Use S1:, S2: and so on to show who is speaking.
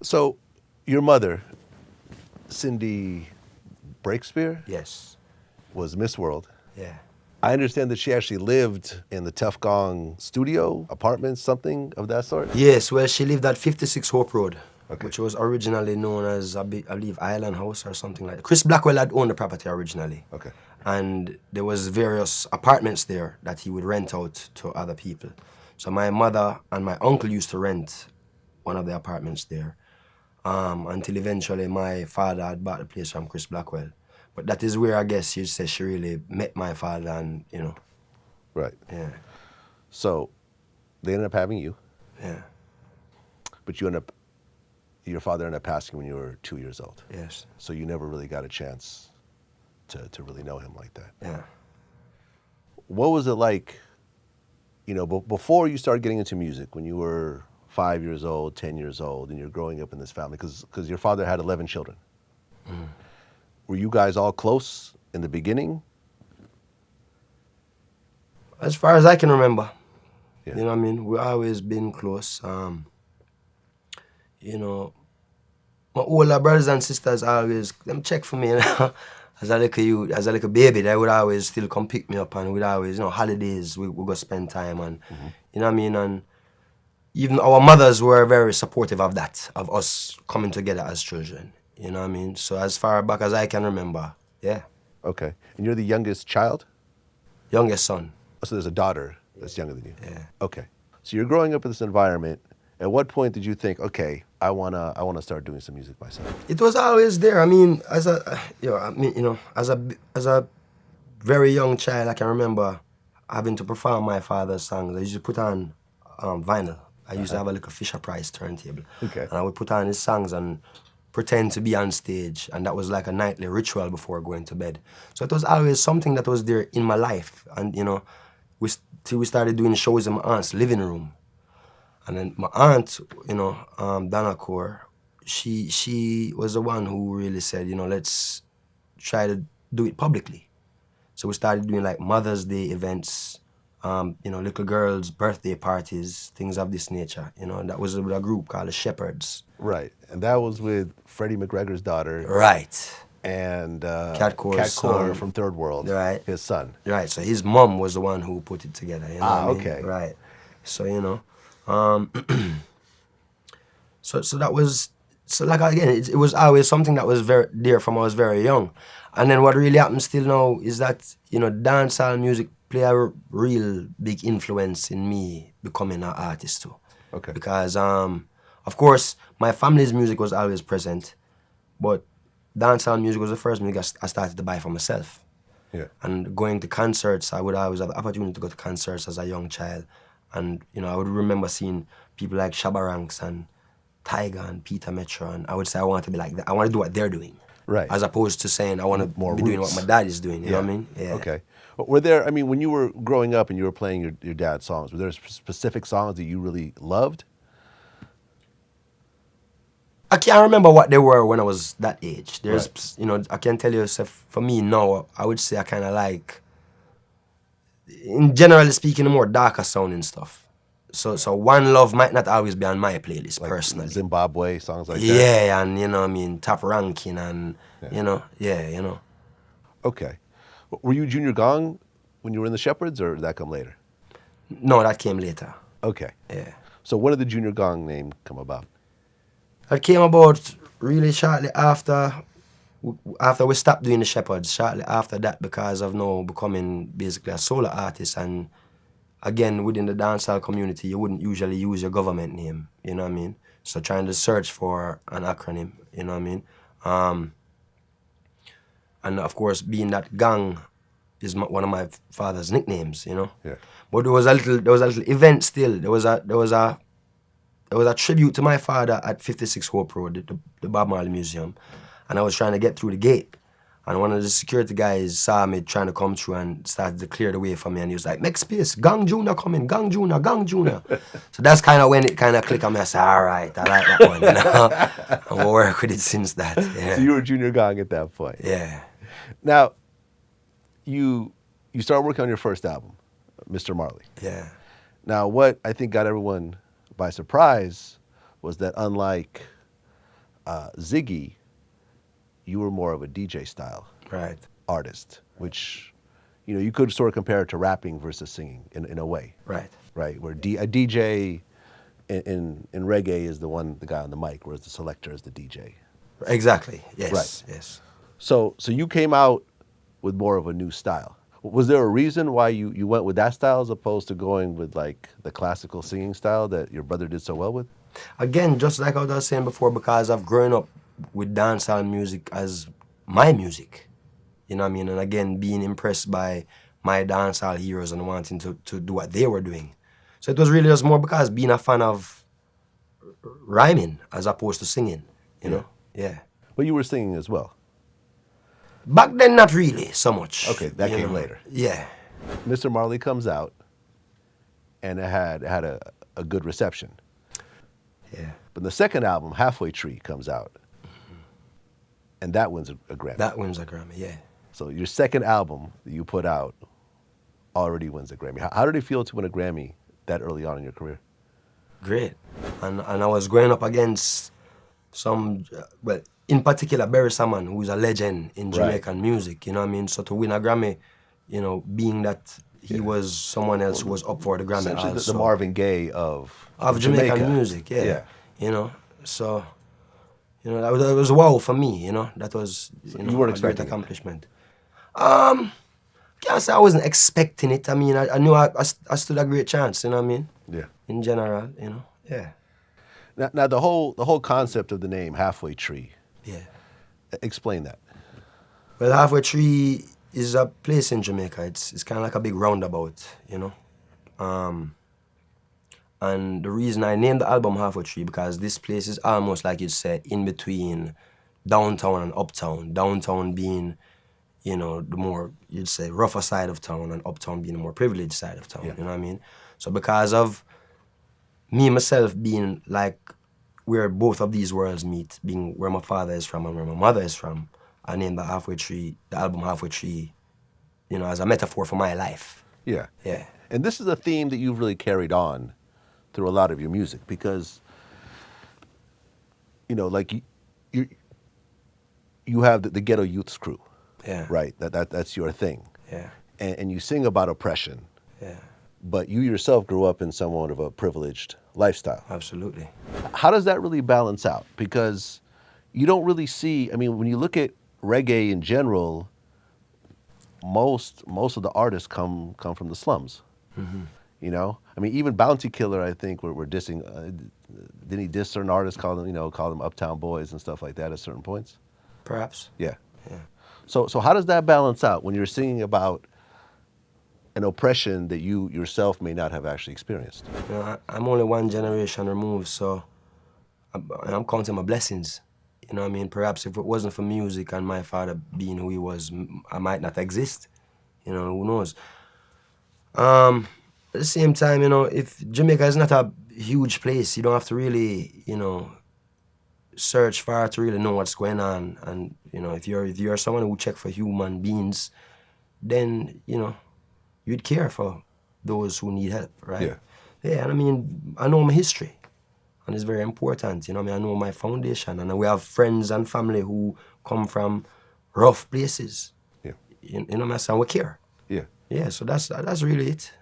S1: So, your mother, Cindy Breakspear,
S2: Yes.
S1: was Miss World.
S2: Yeah.
S1: I understand that she actually lived in the Tough Gong studio, apartments, something of that sort?
S2: Yes, well, she lived at 56 Hope Road,
S1: Okay.
S2: which was originally known as, I believe, Island House or something like that. Chris Blackwell had owned the property originally.
S1: Okay.
S2: And there was various apartments there that he would rent out to other people. So my mother and my uncle used to rent one of the apartments there until eventually my father had bought the place from Chris Blackwell. But that is where I guess you'd say she really met my father and, you know,
S1: Right.
S2: yeah,
S1: So, they ended up having you,
S2: yeah,
S1: but your father ended up passing when you were 2 years old.
S2: yes,
S1: So you never really got a chance to really know him like that.
S2: yeah.
S1: What was it like, before you started getting into music, when you were 5 years old, 10 years old, and you're growing up in this family? Because your father had 11 children. Were you guys all close in the beginning?
S2: As far as I can remember,
S1: Yeah.
S2: you know what I mean? We've always been close. You know, my older brothers and sisters always, them check for me, you know. As a little youth, as a little baby, they would always still come pick me up and we'd always, you know, holidays, we go spend time and, you know what I mean? And even our mothers were very supportive of that, of us coming together as children, you know what I mean? So as far back as I can remember, yeah.
S1: Okay. And you're the youngest child?
S2: Youngest son.
S1: So there's a daughter that's younger than you?
S2: Yeah.
S1: Okay. So you're growing up in this environment. At what point did you think, okay, I wanna start doing some music myself?
S2: It was always there. I mean, as a very young child, I can remember having to perform my father's songs. I used to put on vinyl. I used to have a little Fisher Price turntable.
S1: Okay.
S2: And I would put on his songs and pretend to be on stage. And that was like a nightly ritual before going to bed. So it was always something that was there in my life. And, you know, till we started doing shows in my aunt's living room. And then my aunt, you know, Donna Core, she was the one who really said, you know, let's try to do it publicly. So we started doing like Mother's Day events, you know, little girls' birthday parties, things of this nature. You know, and that was with a group called the Shepherds.
S1: Right. And that was with Freddie McGregor's daughter.
S2: Right.
S1: And
S2: Cat Core's son.
S1: from Third World.
S2: Right.
S1: His son.
S2: Right. So his mom was the one who put it together. You know what I mean?
S1: Okay.
S2: Right. So, you know, so that was, so like again, it was always something that was very dear from I was very young. And then what really happens still now is that, you know, dancehall music play a real big influence in me becoming an artist too.
S1: Okay.
S2: Because, of course, my family's music was always present, but dancehall music was the first music I started to buy for myself.
S1: Yeah.
S2: And going to concerts, I would always have the opportunity to go to concerts as a young child. And, you know, I would remember seeing people like Shabba Ranks and Tiger and Peter Metro, and I would say I want to be like that. I want to do what they're doing.
S1: Right.
S2: As opposed to saying I want to be doing what my dad is doing, you know what I mean? Yeah.
S1: Okay. Were there, I mean, when you were growing up and you were playing your dad's songs, were there specific songs that you really loved?
S2: I can't remember what they were when I was that age. There's,
S1: Right.
S2: you know, I can tell you, so for me now, I would say I kind of like, in generally speaking, the more darker sounding stuff. So One Love might not always be on my playlist,
S1: Like
S2: personally.
S1: Zimbabwe, songs like that?
S2: Yeah, and, you know what I mean, Top Ranking and, you know, yeah, you know.
S1: Okay. Were you Junior Gong when you were in the Shepherds, or did that come later?
S2: No, that came later.
S1: Okay.
S2: Yeah.
S1: So when did the Junior Gong name come about?
S2: That came about really shortly after we stopped doing the Shepherds, shortly after that, because of now becoming basically a solo artist. And again, within the dancehall community, you wouldn't usually use your government name, you know what I mean? So trying to search for an acronym, you know what I mean? And of course, being that Gong is one of my father's nicknames, you know?
S1: Yeah.
S2: But there was a little event still. There was a tribute to my father at 56 Hope Road, the Bob Marley Museum. And I was trying to get through the gate. And one of the security guys saw me trying to come through and started to clear the way for me. And he was like, make space, Gong Jr. coming, Gong Jr., Gong Jr. So that's kind of when it kind of clicked on me. I said, all right, I like that one, you know? And we'll work with it since that, yeah.
S1: So you were Junior Gong at that point?
S2: Yeah.
S1: Now, you started working on your first album, Mr. Marley.
S2: Yeah.
S1: Now, what I think got everyone by surprise was that unlike Ziggy, you were more of a DJ style
S2: Right.
S1: artist, which, you know, you could sort of compare it to rapping versus singing in a way,
S2: Right.
S1: right? Where a DJ in reggae is the guy on the mic, whereas the selector is the DJ.
S2: Exactly. Yes.
S1: Right.
S2: Yes.
S1: So you came out with more of a new style. Was there a reason why you went with that style as opposed to going with like the classical singing style that your brother did so well with?
S2: Again, just like I was saying before, because I've grown up with dancehall music as my music. You know what I mean? And again, being impressed by my dancehall heroes and wanting to do what they were doing. So it was really just more because being a fan of rhyming as opposed to singing, you know? Yeah.
S1: But you were singing as well.
S2: Back then, not really so much.
S1: Okay, that
S2: you
S1: came
S2: know?
S1: later.
S2: Yeah.
S1: Mr. Marley comes out, and it had a good reception.
S2: Yeah.
S1: But the second album, Halfway Tree, comes out, and that wins a Grammy.
S2: That wins a Grammy, yeah.
S1: So your second album that you put out already wins a Grammy. How did it feel to win a Grammy that early on in your career?
S2: Great. And I was going up against some, well, in particular, Barry Salmon, who's a legend in Jamaican music, you know what I mean? So to win a Grammy, you know, being that he was someone else who was up for the Grammy
S1: Essentially
S2: also.
S1: the Marvin Gaye of
S2: Jamaican
S1: Jamaica.
S2: music, yeah.
S1: Yeah.
S2: You know, so, you know, that was wow for me, you know? That was, you know,
S1: weren't
S2: a great
S1: expecting it?
S2: accomplishment. Can't say I wasn't expecting it. I mean, I knew I stood a great chance, you know what I mean?
S1: Yeah.
S2: In general, you know, yeah.
S1: Now the whole concept of the name Halfway Tree.
S2: Yeah.
S1: Explain that.
S2: Well, Halfway Tree is a place in Jamaica. It's kind of like a big roundabout, you know? And the reason I named the album Halfway Tree, because this place is almost like you'd say in between downtown and uptown. Downtown being, you know, the more, you'd say, rougher side of town, and uptown being the more privileged side of town,
S1: Yeah.
S2: you know what I mean? So because of me, myself, being like where both of these worlds meet, being where my father is from and where my mother is from, I named the album Halfway Tree, you know, as a metaphor for my life.
S1: Yeah.
S2: Yeah.
S1: And this is a theme that you've really carried on through a lot of your music because, you know, like you have the Ghetto Youths crew,
S2: Yeah.
S1: right? That's your thing.
S2: Yeah.
S1: And you sing about oppression,
S2: Yeah.
S1: but you yourself grew up in somewhat of a privileged lifestyle.
S2: Absolutely.
S1: How does that really balance out? Because you don't really see, I mean, when you look at reggae in general, most of the artists come from the slums.
S2: Mm-hmm.
S1: You know, I mean, even Bounty Killer, I think, we're dissing. Didn't he diss certain artists, call them uptown boys and stuff like that at certain points?
S2: Perhaps.
S1: Yeah.
S2: Yeah.
S1: So how does that balance out when you're singing about an oppression that you yourself may not have actually experienced?
S2: You know, I'm only one generation removed, so I'm counting my blessings. You know what I mean? Perhaps if it wasn't for music and my father being who he was, I might not exist. You know, who knows? At the same time, you know, if Jamaica is not a huge place, you don't have to really, you know, search far to really know what's going on. And, you know, if you're someone who check for human beings, then, you know, you'd care for those who need help, right?
S1: Yeah.
S2: Yeah, and I mean, I know my history, and it's very important, you know what I mean? I know my foundation, and we have friends and family who come from rough places.
S1: Yeah.
S2: You know what I'm saying? We care.
S1: Yeah.
S2: Yeah, so that's really it.